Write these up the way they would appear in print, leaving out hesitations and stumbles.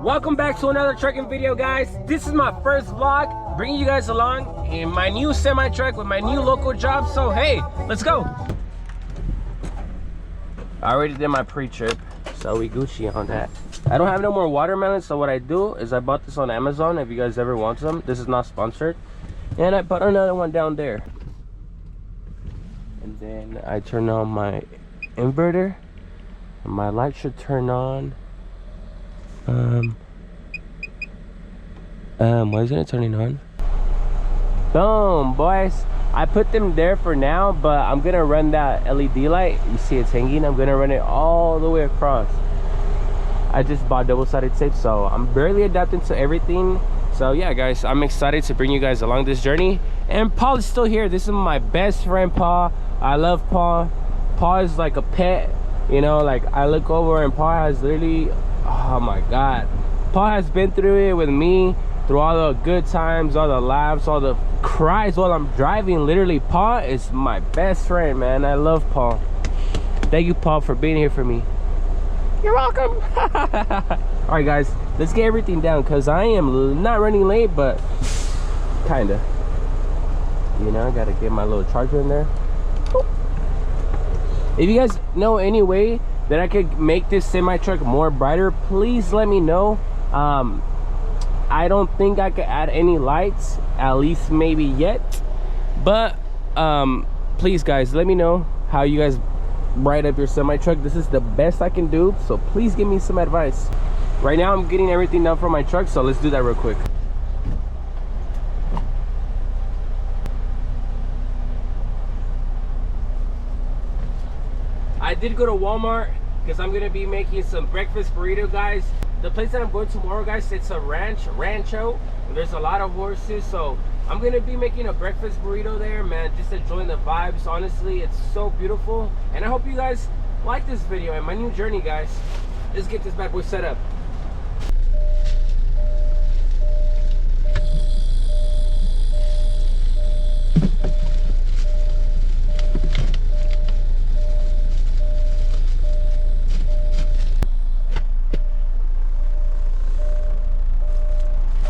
Welcome back to another trucking video, guys. This is my first vlog, bringing you guys along in my new semi-truck with my new local job. So hey, let's go. I already did my pre-trip, so we Gucci on that. I don't have no more watermelons, so what I do is I bought this on Amazon. If you guys ever want some, this is not sponsored. And I bought another one down there. And then I turn on my inverter, and my light should turn on. Why isn't it turning on? Boom, boys. I put them there for now, but I'm gonna run that LED light. You see it's hanging. I'm gonna run it all the way across. I just bought double-sided tape, so I'm barely adapting to everything. So yeah, guys, I'm excited to bring you guys along this journey. And Paul is still here. This is my best friend, Paul. I love Paul. Paul is like a pet, you know. Like I look over and Paul has literally, oh my god, Paul has been through it with me, through all the good times, all the laughs, all the cries while I'm driving. Literally, Paul is my best friend, man. I love Paul. Thank you, Paul, for being here for me. You're welcome. All right, guys, let's get everything down, because I am not running late, but kinda, you know. I gotta get my little charger in there. If you guys know any way that I could make this semi-truck more brighter, please let me know. I don't think I could add any lights, at least maybe yet, but please, guys, let me know how you guys bright up your semi-truck. This is the best I can do, so please give me some advice. Right now I'm getting everything done for my truck, so let's do that real quick. I did go to Walmart because I'm gonna be making some breakfast burrito, guys. The place that I'm going tomorrow, guys, it's a rancho. There's a lot of horses, so I'm gonna be making a breakfast burrito there, man. Just enjoying the vibes. Honestly, it's so beautiful, and I hope you guys like this video and my new journey, guys. Let's get this bad boy set up.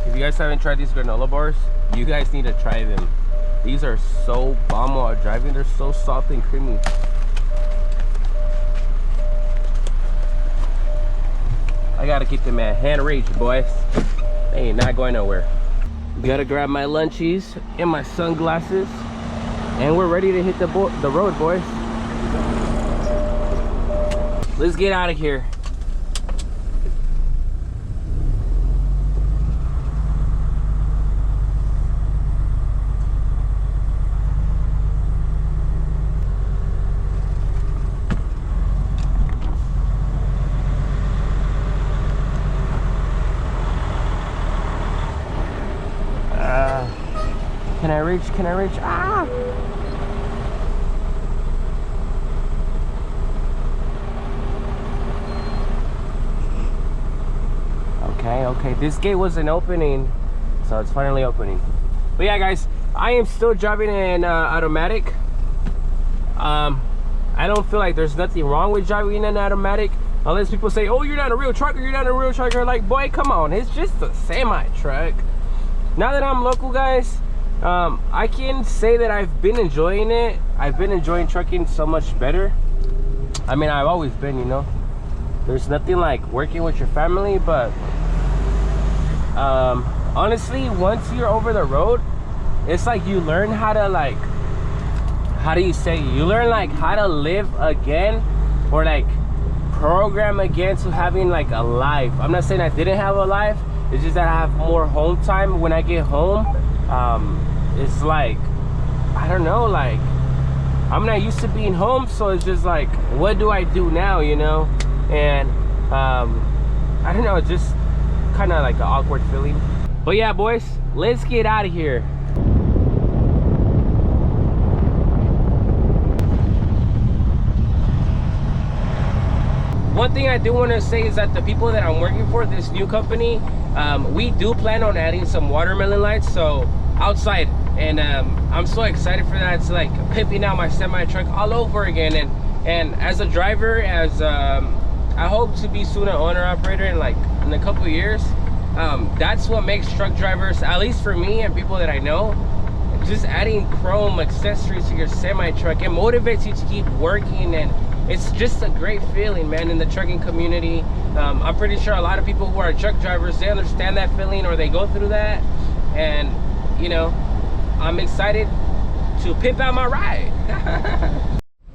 If you guys haven't tried these granola bars, you guys need to try them. These are so bomb while driving. They're so soft and creamy. I gotta keep them at hand reach, boys. They ain't not going nowhere. Gotta grab my lunchies and my sunglasses, and we're ready to hit the road, boys. Let's get out of here. Can I reach? Can I reach? Ah! Okay. This gate wasn't opening, so it's finally opening. But yeah, guys, I am still driving an automatic. I don't feel like there's nothing wrong with driving an automatic, unless people say, oh, you're not a real trucker, you're not a real trucker. Like, boy, come on, it's just a semi-truck. Now that I'm local, guys, I can say that I've been enjoying it. I've been enjoying trucking so much better. I mean, I've always been, you know. There's nothing like working with your family, but honestly, once you're over the road, it's like you learn how to, like, how do you say, you learn like how to live again, or like program again to having like a life. I'm not saying I didn't have a life, it's just that I have more home time. When I get home, it's like, I don't know, like I'm not used to being home, so it's just like, what do I do now, you know? And I don't know, it's just kind of like an awkward feeling. But yeah, boys, let's get out of here. One thing I do want to say is that the people that I'm working for, this new company, we do plan on adding some watermelon lights, so outside, and I'm so excited for that. It's like pimping out my semi truck all over again. And as a driver, as I hope to be soon an owner operator and like in a couple years. That's what makes truck drivers, at least for me and people that I know, just adding chrome accessories to your semi truck, it motivates you to keep working, and it's just a great feeling, man, in the trucking community. I'm pretty sure a lot of people who are truck drivers, they understand that feeling, or they go through that. And you know, I'm excited to pimp out my ride.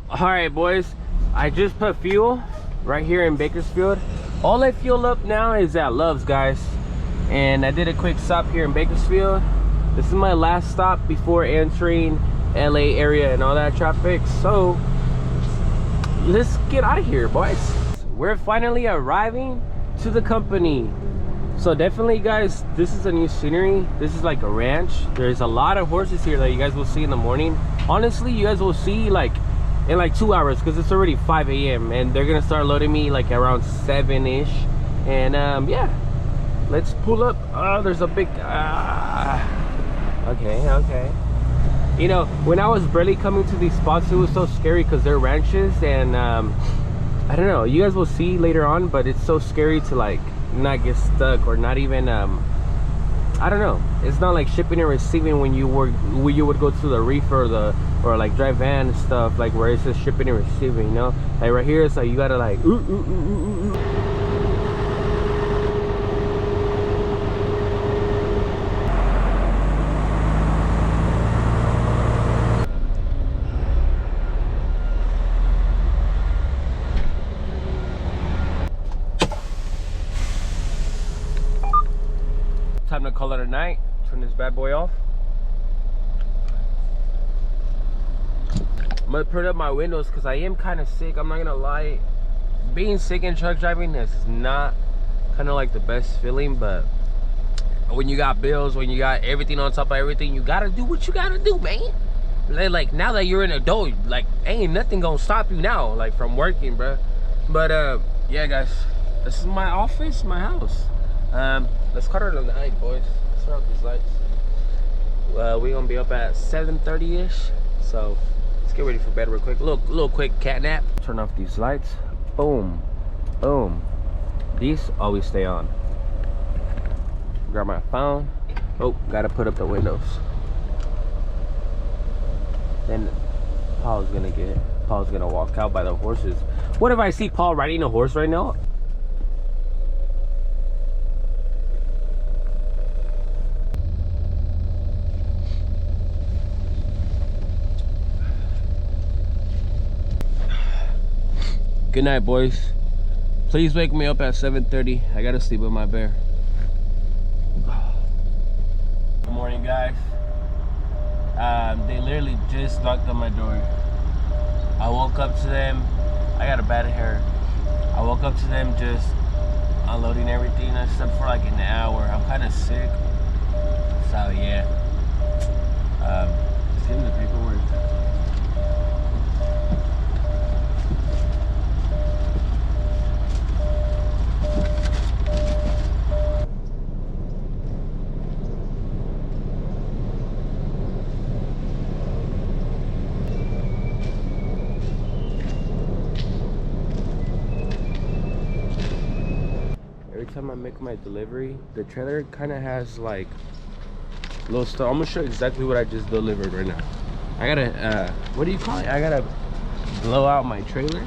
All right, boys, I just put fuel right here in Bakersfield. All I fuel up now is at Love's, guys, and I did a quick stop here in Bakersfield. This is my last stop before entering LA area and all that traffic, so let's get out of here, boys. We're finally arriving to the company. So definitely, guys, this is a new scenery. This is like a ranch. There's a lot of horses here that you guys will see in the morning. Honestly, you guys will see like in like 2 hours, because it's already 5 a.m. and they're gonna start loading me like around 7-ish. And yeah, let's pull up. Oh, there's a big okay. You know, when I was barely coming to these spots, it was so scary because they're ranches, and I don't know, you guys will see later on, but it's so scary to like not get stuck, or not even I don't know, it's not like shipping and receiving when you would go to the reefer or like drive van and stuff, like where it says shipping and receiving, you know, like right here it's like you gotta like time to call it a night. Turn this bad boy off. I'm gonna put up my windows because I am kind of sick. I'm not gonna lie. Being sick in truck driving is not kind of like the best feeling, but when you got bills, when you got everything on top of everything, you gotta do what you gotta do, man. Like now that you're an adult, like ain't nothing gonna stop you now, like from working, bro. But yeah, guys, this is my office, my house. Let's cut it on the night, boys. Let's turn off these lights. We're gonna be up at 7:30-ish, so let's get ready for bed real quick. Little quick cat nap. Turn off these lights. Boom, boom. These always stay on. Grab my phone. Oh, gotta put up the windows. Then Paul's gonna walk out by the horses. What if I see Paul riding a horse right now? Good night, boys. Please wake me up at 7:30. I gotta sleep with my bear. Good morning, guys. They literally just knocked on my door. I woke up to them. I got a bad hair. I woke up to them just unloading everything. I slept for like an hour. I'm kind of sick. So yeah. Let's give them the paperwork. Every time I make my delivery, the trailer kind of has like little stuff. I'm gonna show you exactly what I just delivered right now. I gotta what do you call it? I gotta blow out my trailer.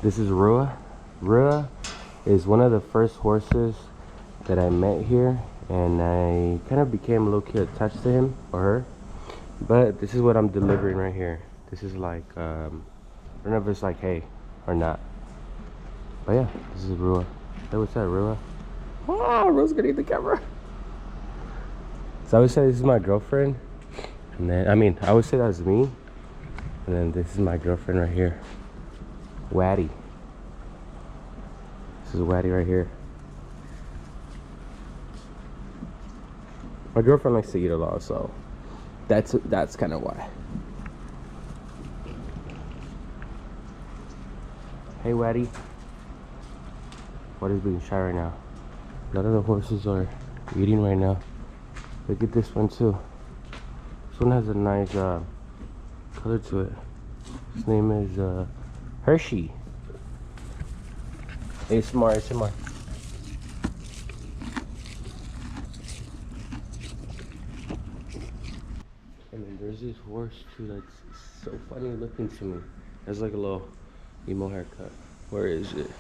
This is Rua. Rua is one of the first horses that I met here, and I kind of became low-key attached to him or her. But this is what I'm delivering right here. This is like I don't know if it's like hay or not, but yeah, this is Rua. Hey, what's that, Rua? Oh, Rua's gonna eat the camera. So I always say this is my girlfriend, and then I always say that's me, and then this is my girlfriend right here, Waddy. This is Waddy right here. My girlfriend likes to eat a lot, so that's kind of why. Hey, Waddy. What is being shy right now? A lot of the horses are eating right now. Look at this one too. This one has a nice color to it. His name is Hershey. ASMR. And then there's this horse too that's so funny looking to me. Has like a little emo haircut. Where is it?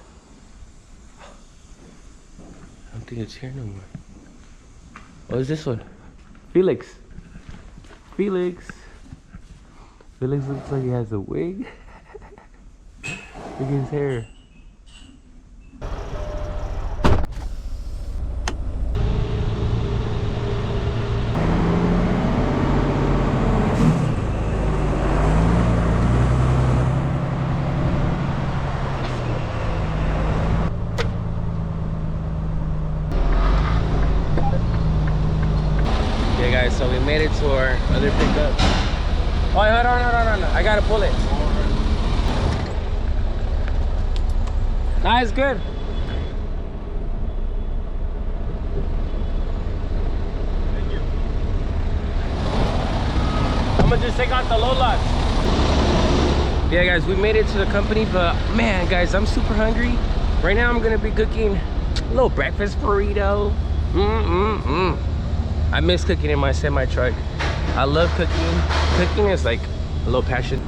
I don't think it's here no more. What is this one? Felix. Felix looks like he has a wig. Look at his hair. So we made it to our other pickup. Oh, hold on. I gotta pull it. Nah, it's good. Thank you. I'm gonna just take out the low lots. Yeah, guys, we made it to the company, but man, guys, I'm super hungry. Right now, I'm gonna be cooking a little breakfast burrito. I miss cooking in my semi-truck. I love cooking. Cooking is like a little passion.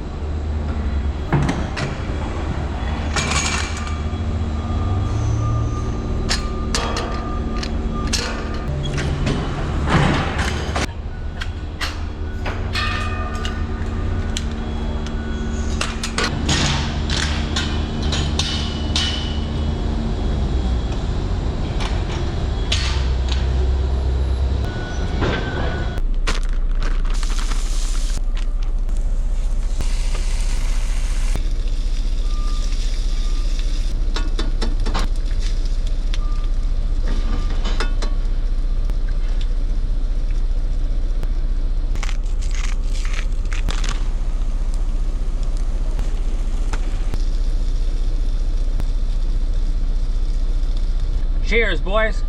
Cheers, boys.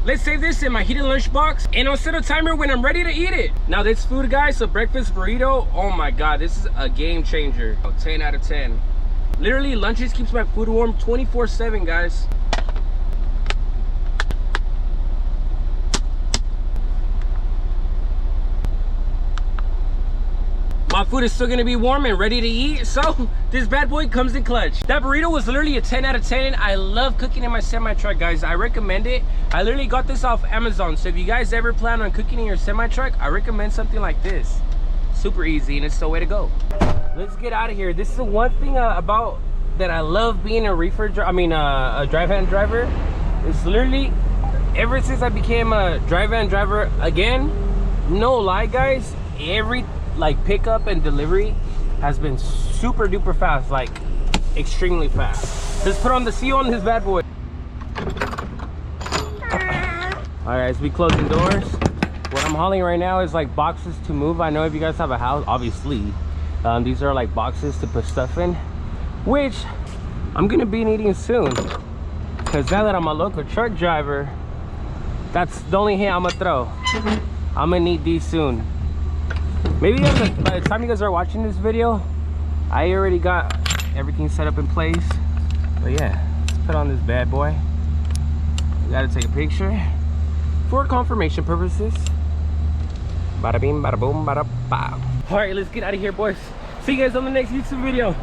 Let's save this in my heated lunchbox and I'll set a timer when I'm ready to eat it. Now this food, guys, so breakfast burrito, oh my god, this is a game changer. 10 out of 10. Literally, lunches keeps my food warm 24/7, guys. My food is still gonna be warm and ready to eat, so this bad boy comes in clutch. That burrito was literally a 10 out of 10. I love cooking in my semi-truck, guys. I recommend it. I literally got this off Amazon, so if you guys ever plan on cooking in your semi-truck, I recommend something like this. Super easy, and it's the way to go. Let's get out of here. This is the one thing about that I love being a a drive-hand driver. It's literally, ever since I became a drive-hand driver again, no lie, guys, every pickup and delivery has been super duper fast, like extremely fast. Let's put on the seal on this bad boy. All right, as we closing doors, what I'm hauling right now is like boxes to move. I know if you guys have a house, obviously these are like boxes to put stuff in, which I'm gonna be needing soon, because now that I'm a local truck driver, that's the only hint I'm gonna throw. I'm gonna need these soon. Maybe by the time you guys are watching this video, I already got everything set up in place. But yeah, let's put on this bad boy. We gotta take a picture for confirmation purposes. Bada bing, bada boom, bada pow. All right, let's get out of here, boys. See you guys on the next YouTube video.